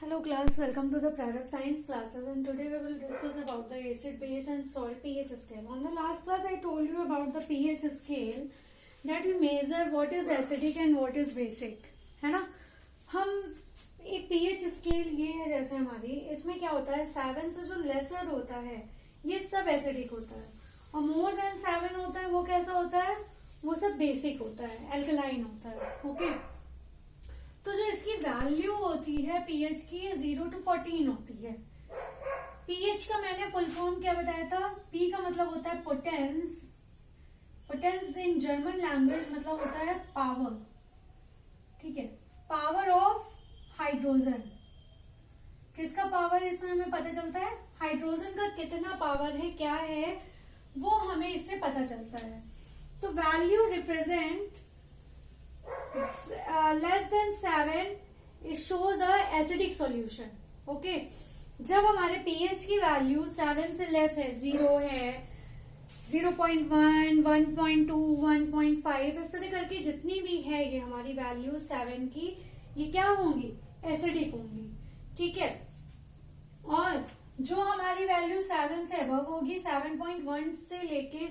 Hello class, welcome to the Prarav Science classes, and today we will discuss about the acid, base and salt pH scale. On the last class I told you about the pH scale that we measure what is acidic and what is basic, है ना। हम एक pH scale ये है जैसे हमारी, इसमें क्या होता है 7 से जो लेसर होता है ये सब एसिडिक होता है, और मोर देन 7 होता है वो कैसा होता है, वो सब बेसिक होता है, एल्कलाइन होता है। ओके, तो जो इसकी वैल्यू होती है पीएच की 0 to 14 होती है। पीएच का मैंने फुल फॉर्म क्या बताया था, पी का मतलब होता है potence, potence in German language मतलब होता है पावर, ठीक है, पावर ऑफ हाइड्रोजन। किसका पावर इसमें हमें पता चलता है, हाइड्रोजन का कितना पावर है, क्या है वो हमें इससे पता चलता है। तो value represent less than 7 it shows the acidic solution। Okay, जब हमारे pH की वैल्यू 7 से लेस है, 0 है, 0.1, 1.2, 1.5 इस तरह करके जितनी भी है ये हमारी वैल्यू 7 की, ये क्या होंगी, एसिडिक होंगी, ठीक है। और जो हमारी वैल्यू 7 से अबव होगी, 7.1 से लेके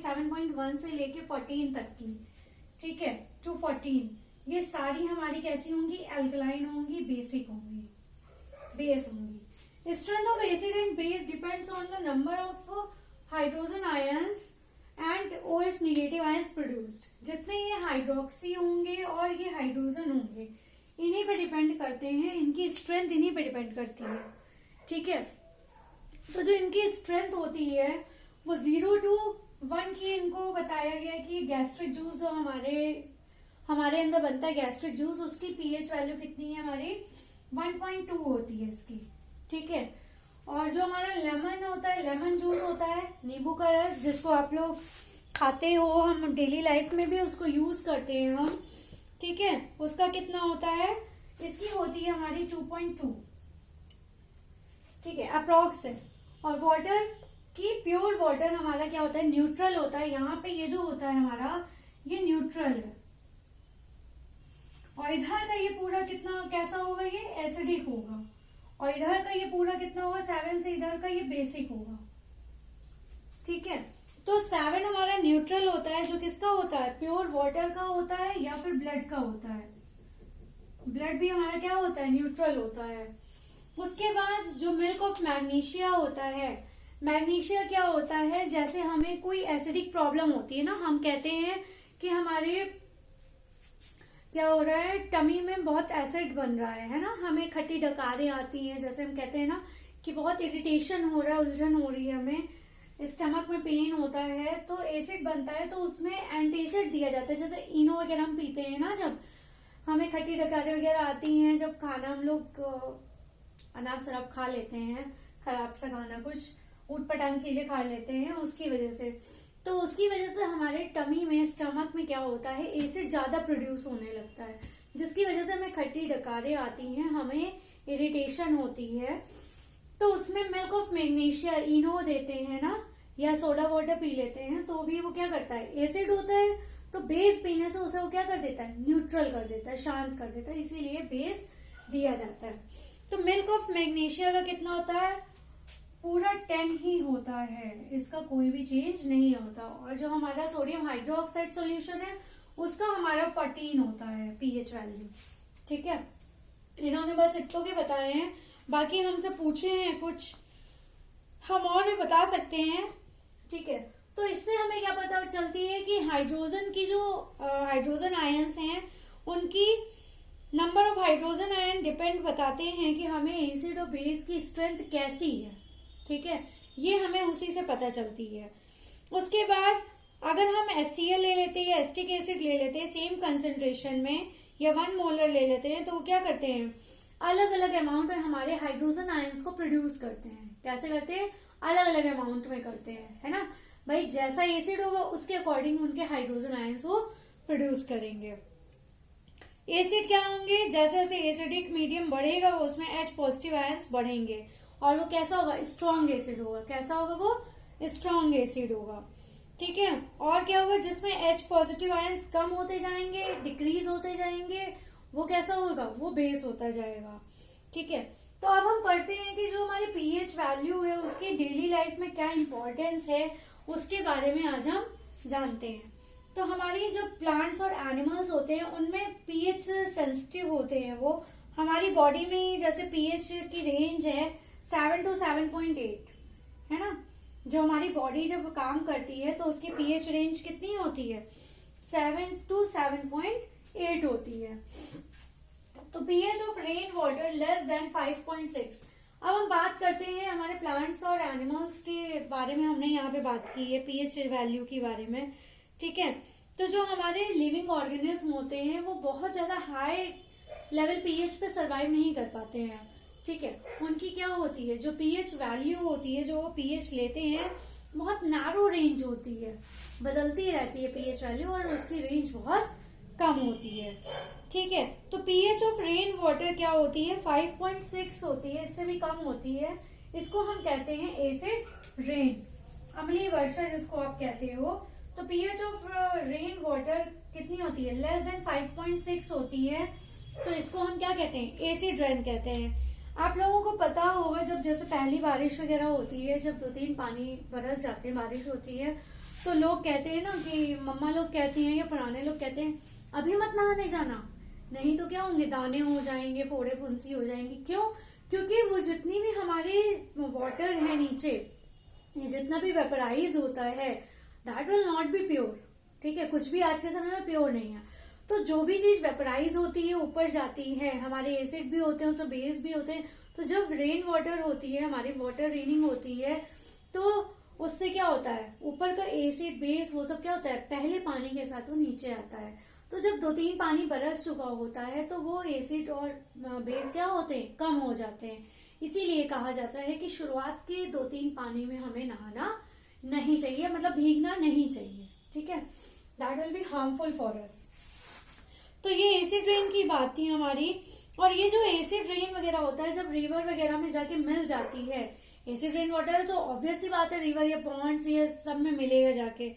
14 तक की, ठीक है, टू 14, ये सारी हमारी कैसी होंगी, एल्कलाइन होंगी, बेसिक होंगी, बेस होंगी। Strength of acid and base depends on the number of hydrogen ions and OH negative ions produced. जितने ये हाइड्रोक्सी होंगे और ये हाइड्रोजन होंगे इन्हीं पे डिपेंड करते हैं, इनकी स्ट्रेंथ इन्हीं पे डिपेंड करती है, ठीक है। तो जो इनकी स्ट्रेंथ होती है वो 0 to 1 की इनको बताया गया कि गैस्ट्रिक जूस जो हमारे अंदर बनता है गैस्ट्रिक जूस, उसकी पीएच वैल्यू कितनी है हमारी 1.2 होती है इसकी, ठीक है। और जो हमारा लेमन होता है, लेमन जूस होता है, नींबू का रस जिसको आप लोग खाते हो, हम डेली लाइफ में भी उसको यूज करते हैं हम, ठीक है, उसका कितना होता है, इसकी होती है हमारी 2.2, ठीक है, अप्रोक्स है। और वाटर की, प्योर वाटर हमारा क्या होता है, न्यूट्रल होता है। यहाँ पे ये जो होता है हमारा ये न्यूट्रल है, और इधर का ये पूरा कितना कैसा होगा, ये एसिडिक होगा, और इधर का ये पूरा कितना होगा, 7 से इधर का ये बेसिक होगा, ठीक है। तो 7 हमारा न्यूट्रल होता है, जो किसका होता है, प्योर वाटर का होता है या फिर ब्लड का होता है। ब्लड भी हमारा क्या होता है, न्यूट्रल होता है। उसके बाद जो मिल्क ऑफ मैग्नीशिया होता है, मैग्नीशिया क्या होता है, जैसे हमें कोई एसिडिक प्रॉब्लम होती है ना, हम कहते हैं कि हमारे क्या हो रहा है, टमी में बहुत एसिड बन रहा है ना, हमें खट्टी डकारें आती हैं, जैसे हम कहते हैं ना कि बहुत इरिटेशन हो रहा है, उलझन हो रही है, हमें स्टमक में पेन होता है, तो एसिड बनता है, तो उसमें एंटीएसिड दिया जाता है। जैसे इनो वगैरह हम पीते हैं ना, जब हमें खट्टी डकारें वगैरह आती हैं, जब खाना हम लोग अनाप शराब खा लेते हैं, खराब सा खाना, कुछ ऊट पटांग चीजें खा लेते हैं, उसकी वजह से, तो उसकी वजह से हमारे टमी में, स्टमक में क्या होता है, एसिड ज्यादा प्रोड्यूस होने लगता है, जिसकी वजह से हमें खट्टी डकारें आती हैं, हमें इरिटेशन होती है। तो उसमें मिल्क ऑफ मैग्नीशिया, इनो देते हैं ना, या सोडा वाटर पी लेते हैं, तो भी वो क्या करता है, एसिड होता है, तो बेस पीने से उसे वो क्या कर देता है, न्यूट्रल कर देता है, शांत कर देता है, इसीलिए बेस दिया जाता है। तो मिल्क ऑफ मैग्नीशिया का कितना होता है, पूरा 10 ही होता है, इसका कोई भी चेंज नहीं होता। और जो हमारा सोडियम हाइड्रोक्साइड सॉल्यूशन है उसका हमारा 14 होता है पीएच वैल्यू, ठीक है। इन्होंने बस इतने के बताए हैं, बाकी हमसे पूछे हैं कुछ, हम और भी बता सकते हैं, ठीक है। तो इससे हमें क्या पता चलती है कि हाइड्रोजन की जो हाइड्रोजन आयंस हैं उनकी number of hydrogen ion depend बताते हैं कि हमें एसिड और बेस की स्ट्रेंथ कैसी है, ठीक है, ये हमें उसी से पता चलती है। उसके बाद अगर हम HCl ले लेते हैं या एसिटिक एसिड ले लेते हैं सेम कंसेंट्रेशन में, या 1 मोलर ले लेते हैं, तो वो क्या करते हैं, अलग अलग अमाउंट में हमारे हाइड्रोजन आयंस को प्रोड्यूस करते हैं। कैसे करते हैं, अलग अलग अमाउंट में करते हैं, है ना भाई, जैसा एसिड होगा उसके अकॉर्डिंग उनके हाइड्रोजन आयंस वो प्रोड्यूस करेंगे। एसिड क्या होंगे, जैसे जैसे एसिडिक मीडियम बढ़ेगा उसमें H पॉजिटिव आयंस बढ़ेंगे, और वो कैसा होगा, स्ट्रॉन्ग एसिड होगा। कैसा होगा, वो स्ट्रॉन्ग एसिड होगा, ठीक है। और क्या होगा, जिसमें H पॉजिटिव आयंस कम होते जाएंगे, डिक्रीज होते जाएंगे, वो कैसा होगा, वो बेस होता जाएगा, ठीक है। तो अब हम पढ़ते हैं कि जो हमारी पीएच वैल्यू है उसकी डेली लाइफ में क्या इंपॉर्टेंस है, उसके बारे में आज हम जानते हैं। तो हमारी जो प्लांट्स और एनिमल्स होते हैं उनमें पीएच सेंसिटिव होते हैं। वो हमारी बॉडी में जैसे पीएच की रेंज है 7 to 7.8 है ना। जो हमारी बॉडी जब काम करती है तो उसकी पीएच रेंज कितनी होती है, 7 to 7.8 होती है। तो pH of rain water less than 5.6। अब हम बात करते हैं हमारे प्लांट्स और एनिमल्स के बारे में। हमने यहाँ पे बात की है पीएच वैल्यू के बारे में, ठीक है। तो जो हमारे लिविंग ऑर्गेनिज्म होते हैं वो बहुत ज्यादा हाई लेवल पीएच पे सरवाइव नहीं कर पाते हैं, ठीक है। उनकी क्या होती है, जो पीएच वैल्यू होती है, जो वो पीएच लेते हैं, बहुत नैरो रेंज होती है, बदलती रहती है पीएच वैल्यू और उसकी रेंज बहुत कम होती है, ठीक है। तो पीएच ऑफ रेन वाटर क्या होती है, 5.6 होती है, इससे भी कम होती है। इसको हम कहते हैं एसिड रेन, अम्लीय वर्षा जिसको आप कहते हो। तो पीएच ऑफ रेन वाटर कितनी होती है, लेस देन 5.6 होती है। तो इसको हम क्या कहते हैं, एसिड रेन कहते हैं। आप लोगों को पता होगा जब जैसे पहली बारिश वगैरह होती है, जब 2-3 पानी बरस जाते हैं, बारिश होती है, तो लोग कहते हैं ना कि मम्मा लोग कहती हैं या पुराने लोग कहते हैं अभी मत नहाने जाना, नहीं तो क्या होंगे, दाने हो जाएंगे, फोड़े फुंसी हो जाएंगी। क्यों? क्योंकि वो जितनी भी हमारी वाटर है नीचे, ये जितना भी वेपराइज होता है, that will not be pure, ठीक है। कुछ भी आज के समय में प्योर नहीं है। तो जो भी चीज वेपराइज होती है ऊपर जाती है, हमारे एसिड भी होते हैं, उसमें बेस भी होते हैं। तो जब रेन वाटर होती है, हमारी वाटर रेनिंग होती है, तो उससे क्या होता है, ऊपर का एसिड बेस वो सब क्या होता है, पहले पानी के साथ वो नीचे आता है। तो जब 2-3 पानी बरस चुका होता है तो वो एसिड और बेस क्या होते हैं, कम हो जाते हैं। इसीलिए कहा जाता है कि शुरुआत के 2-3 पानी में हमें नहाना नहीं चाहिए, मतलब भीगना नहीं चाहिए, ठीक है। That will be harmful for us. तो ये एसिड रेन की बात थी हमारी। और ये जो एसिड रेन वगैरह होता है, जब रिवर वगैरह में जाके मिल जाती है एसिड रेन वाटर, तो ऑब्वियस सी बात है रिवर या पॉन्ड्स ये सब में मिलेगा जाके,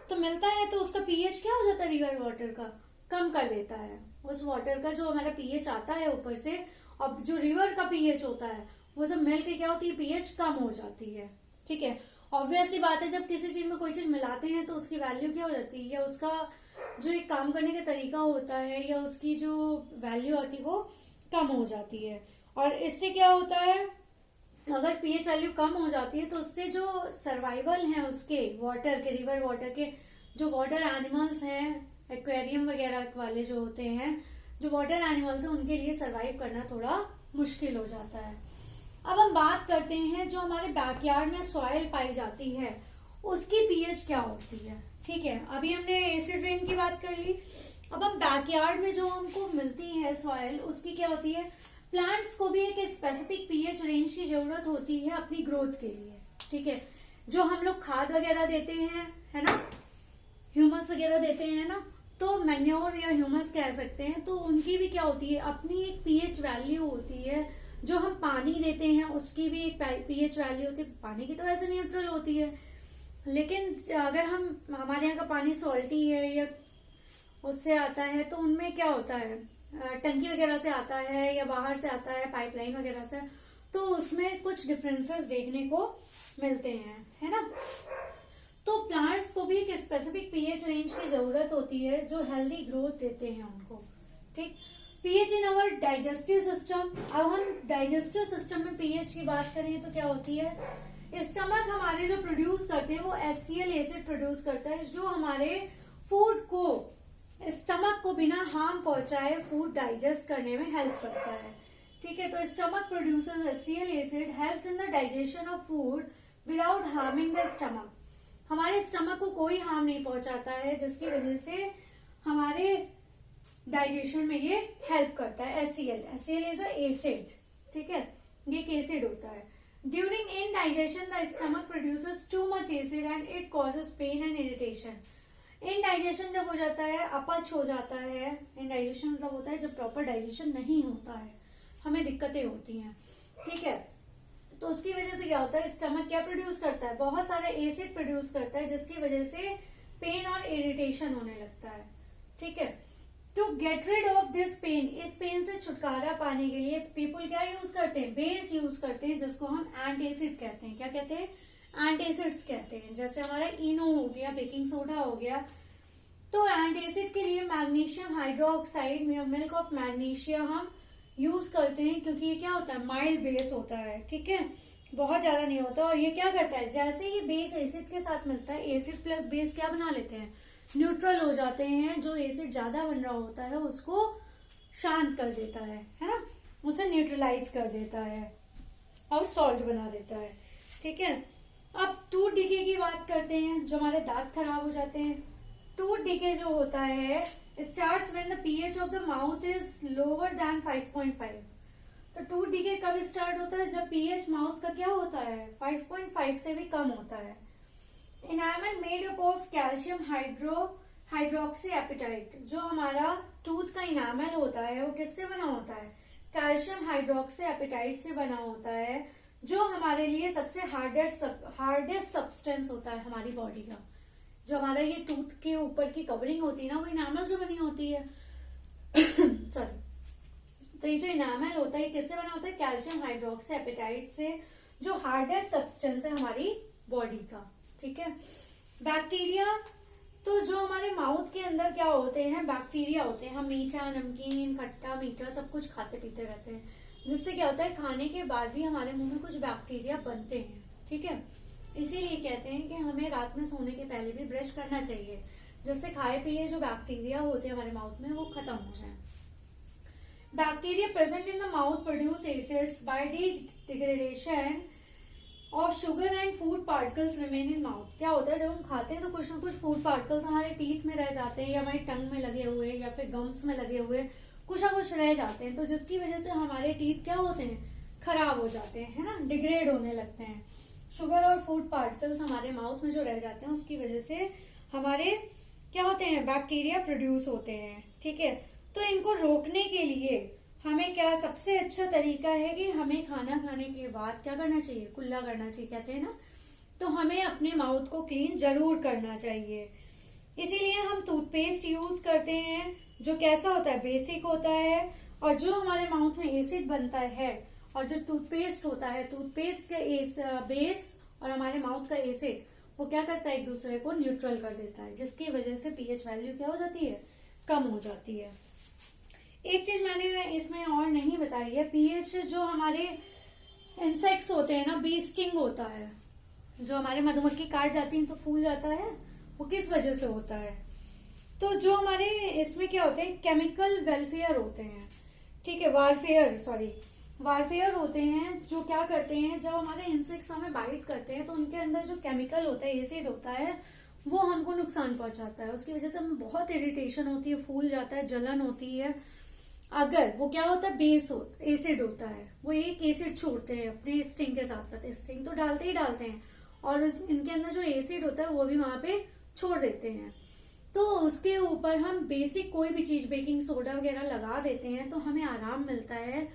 तो मिलता है तो उसका पीएच क्या हो जाता है, रिवर वाटर का कम कर देता है। उस वाटर का जो हमारा पीएच आता है ऊपर से, अब जो रिवर का पीएच होता है वो सब मिल के क्या होती है, पीएच कम हो जाती है, ठीक है। ऑब्वियस सी बात है जब किसी चीज में कोई चीज मिलाते हैं तो उसकी वैल्यू क्या हो जाती है, या उसका जो एक काम करने का तरीका होता है या उसकी जो वैल्यू आती है वो कम हो जाती है। और इससे क्या होता है, अगर पीएच वैल्यू कम हो जाती है तो उससे जो सर्वाइवल है उसके वाटर के, रिवर वाटर के जो वाटर एनिमल्स हैं, एक्वेरियम वगैरह वाले जो होते हैं, जो वाटर एनिमल्स हैं, उनके लिए सरवाइव करना थोड़ा मुश्किल हो जाता है। अब हम बात करते हैं जो हमारे बैकयार्ड में सॉइल पाई जाती है उसकी पीएच क्या होती है, ठीक है। अभी हमने एसिड रेन की बात कर ली। अब हम बैकयार्ड में जो हमको मिलती है सॉइल, उसकी क्या होती है, प्लांट्स को भी एक स्पेसिफिक पीएच रेंज की जरूरत होती है अपनी ग्रोथ के लिए, ठीक है। जो हम लोग खाद वगैरह देते हैं, है ना, ह्यूमस वगैरह देते हैं ना, तो मैन्योर या ह्यूमस कह सकते हैं, तो उनकी भी क्या होती है, अपनी एक पीएच वैल्यू होती है। जो हम पानी देते हैं उसकी भी एक पीएच वैल्यू होती है। पानी की तो ऐसे न्यूट्रल होती है, लेकिन अगर हम हमारे यहाँ का पानी सॉल्टी है या उससे आता है तो उनमें क्या होता है, टंकी वगैरह से आता है या बाहर से आता है पाइपलाइन वगैरह से, तो उसमें कुछ डिफरेंसेस देखने को मिलते हैं, है ना। तो प्लांट्स को भी एक स्पेसिफिक पीएच रेंज की जरूरत होती है जो हेल्दी ग्रोथ देते हैं उनको, ठीक। पीएच इन अवर डाइजेस्टिव सिस्टम। अब हम डाइजेस्टिव सिस्टम में पीएच की बात करें तो क्या होती है, स्टमक हमारे जो प्रोड्यूस करते हैं वो HCl एसिड प्रोड्यूस करता है, जो हमारे फूड को, स्टमक को बिना हार्म पहुंचाए फूड डाइजेस्ट करने में हेल्प करता है, ठीक है। तो stomach produces HCl acid helps in the digestion of food without harming the stomach. हमारे स्टमक को कोई हार्म नहीं पहुंचाता है, जिसकी वजह से हमारे डाइजेशन में ये हेल्प करता है। HCl इज अ एसिड, ठीक है, ये एक एसिड होता है। During indigestion the stomach produces too much acid and it causes pain and irritation. Indigestion जब हो जाता है, अपच हो जाता है, इन डाइजेशन मतलब होता है जब प्रॉपर डाइजेशन नहीं होता है, हमें दिक्कतें होती हैं, ठीक है। तो उसकी वजह से क्या होता है, स्टमक क्या प्रोड्यूस करता है, बहुत सारा एसिड प्रोड्यूस करता है, जिसकी वजह से पेन और इरिटेशन होने लगता है, ठीक है। To get rid of this pain, इस पेन से छुटकारा पाने के लिए पीपल क्या यूज करते हैं, बेस यूज करते हैं, जिसको हम एंटासिड कहते हैं। क्या कहते हैं, एंटासिड्स कहते हैं। जैसे हमारा इनो हो गया, बेकिंग सोडा हो गया। तो एंटासिड के लिए magnesium hydroxide, milk of magnesia हम यूज करते हैं, क्योंकि ये क्या होता है, माइल्ड बेस होता है, ठीक है, बहुत ज्यादा नहीं होता। और ये क्या करता है, जैसे ही बेस एसिड के साथ मिलता है, एसिड प्लस बेस क्या बना लेते हैं, न्यूट्रल हो जाते हैं। जो एसिड ज्यादा बन रहा होता है उसको शांत कर देता है ना, उसे न्यूट्रलाइज कर देता है और सॉल्ट बना देता है, ठीक है। अब टूथ डिके की बात करते हैं, जो हमारे दांत खराब हो जाते हैं। टूथ डिके जो होता है starts when the pH of the mouth is lower than 5.5। तो टूथ डिके कब स्टार्ट होता है, जब पीएच माउथ का क्या होता है, 5.5 से भी कम होता है। Enamel made up of calcium hydroxy appetite, जो हमारा टूथ का इनामल होता है वो किससे बना होता है, कैल्शियम हाइड्रोक्सी एपिटाइट से बना होता है, जो हमारे लिए सबसे हार्डेस्ट सब्सटेंस होता है हमारी बॉडी का। जो हमारा ये टूथ के ऊपर की कवरिंग होती है ना, वो इनामल से बनी होती है सॉरी। तो ये जो इनामल होता है किससे बना होता है, कैल्शियम हाइड्रोक्सी एपिटाइट से, जो हार्डेस्ट सब्सटेंस है हमारी बॉडी का, ठीक है। बैक्टीरिया, तो जो हमारे माउथ के अंदर क्या होते हैं, बैक्टीरिया होते हैं। हम मीठा, नमकीन, खट्टा, मीठा सब कुछ खाते पीते रहते हैं, जिससे क्या होता है, खाने के बाद भी हमारे मुंह में कुछ बैक्टीरिया बनते हैं, ठीक है। इसीलिए कहते हैं कि हमें रात में सोने के पहले भी ब्रश करना चाहिए, जिससे खाए पिए जो बैक्टीरिया होते हैं हमारे माउथ में वो खत्म हो जाए। Bacteria present in the mouth produce acids by degradation और sugar and food particles remain in mouth. क्या होता है, जब हम खाते हैं तो कुछ ना कुछ फूड पार्टिकल्स हमारे टीथ में रह जाते हैं, या हमारी टंग में लगे हुए, या फिर गम्स में लगे हुए कुछ ना कुछ रह जाते हैं। तो जिसकी वजह से हमारे टीथ क्या होते हैं, खराब हो जाते हैं, है ना, डिग्रेड होने लगते हैं। शुगर और फूड पार्टिकल्स हमारे माउथ में जो रह जाते हैं उसकी वजह से हमारे क्या होते हैं, बैक्टीरिया प्रोड्यूस होते हैं, ठीक है। तो इनको रोकने के लिए हमें क्या सबसे अच्छा तरीका है कि हमें खाना खाने के बाद क्या करना चाहिए, कुल्ला करना चाहिए, कहते हैं ना। तो हमें अपने माउथ को क्लीन जरूर करना चाहिए। इसीलिए हम टूथपेस्ट यूज करते हैं, जो कैसा होता है, बेसिक होता है। और जो हमारे माउथ में एसिड बनता है, और जो टूथपेस्ट होता है, टूथपेस्ट का बेस और हमारे माउथ का एसिड वो क्या करता है, एक दूसरे को न्यूट्रल कर देता है, जिसकी वजह से पीएच वैल्यू क्या हो जाती है, कम हो जाती है। एक चीज मैंने इसमें और नहीं बताई है, पीएच जो हमारे इंसेक्ट्स होते हैं ना, बी स्टिंग होता है, जो हमारे मधुमक्खी काट जाती है तो फूल जाता है, वो किस वजह से होता है। तो जो हमारे इसमें क्या होते हैं, केमिकल वेलफेयर होते हैं, ठीक है, वारफेयर होते हैं, जो क्या करते हैं, जब हमारे इंसेक्ट्स हमें बाइट करते हैं तो उनके अंदर जो केमिकल होता है, एसिड होता है, वो हमको नुकसान पहुंचाता है। उसकी वजह से हमें बहुत इरिटेशन होती है, फूल जाता है, जलन होती है। अगर वो क्या होता है, एसिड होता है, वो एक एसिड छोड़ते हैं अपने स्टिंग के साथ साथ, स्टिंग तो डालते ही डालते हैं, और इनके अंदर जो एसिड होता है वो भी वहां पे छोड़ देते हैं। तो उसके ऊपर हम बेसिक कोई भी चीज, बेकिंग सोडा वगैरह लगा देते हैं तो हमें आराम मिलता है।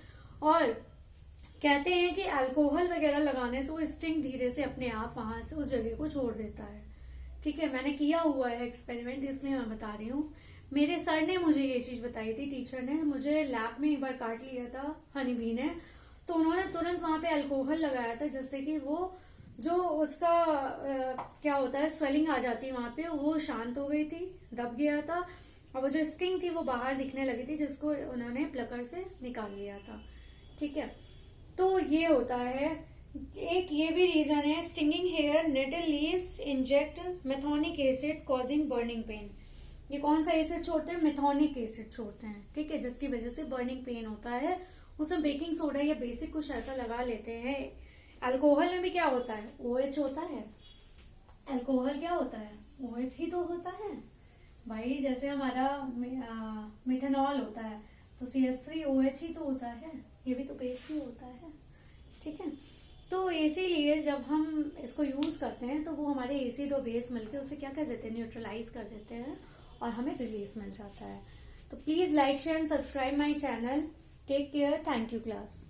और कहते हैं कि अल्कोहल वगैरह लगाने से वो स्टिंग धीरे से अपने आप वहां से उस जगह को छोड़ देता है, ठीक है। मैंने किया हुआ है एक्सपेरिमेंट, इसलिए मैं बता रही हूँ। मेरे सर ने मुझे ये चीज बताई थी, टीचर ने मुझे लैब में एक बार काट लिया था हनी बी ने, तो उन्होंने तुरंत वहां पे अल्कोहल लगाया था, जिससे कि वो जो उसका क्या होता है, स्वेलिंग आ जाती है वहां पे, वो शांत हो गई थी, दब गया था, और वो जो स्टिंग थी वो बाहर दिखने लगी थी, जिसको उन्होंने प्लकर से निकाल लिया था, ठीक है। तो ये होता है। एक ये भी रीजन है, stinging hair, nettle leaves inject methanoic acid causing burning pain. ये कौन सा एसिड छोड़ते हैं, मेथोनिक एसिड छोड़ते हैं, ठीक है, जिसकी वजह से बर्निंग पेन होता है। उसमें बेकिंग सोडा या बेसिक कुछ ऐसा लगा लेते हैं। अल्कोहल में भी क्या होता है, OH होता है। अल्कोहल क्या होता है, OH ही तो होता है भाई। जैसे हमारा मिथेनॉल होता है तो CH3OH ही तो होता है, ये भी तो बेस ही होता है, ठीक है। तो इसीलिए जब हम इसको यूज करते हैं तो वो हमारे एसिड और बेस मिलकर उसे क्या कर देते हैं, न्यूट्रलाइज कर देते हैं, और हमें रिलीफ मिल जाता है। तो please like, share and subscribe my channel. Take care, thank you class.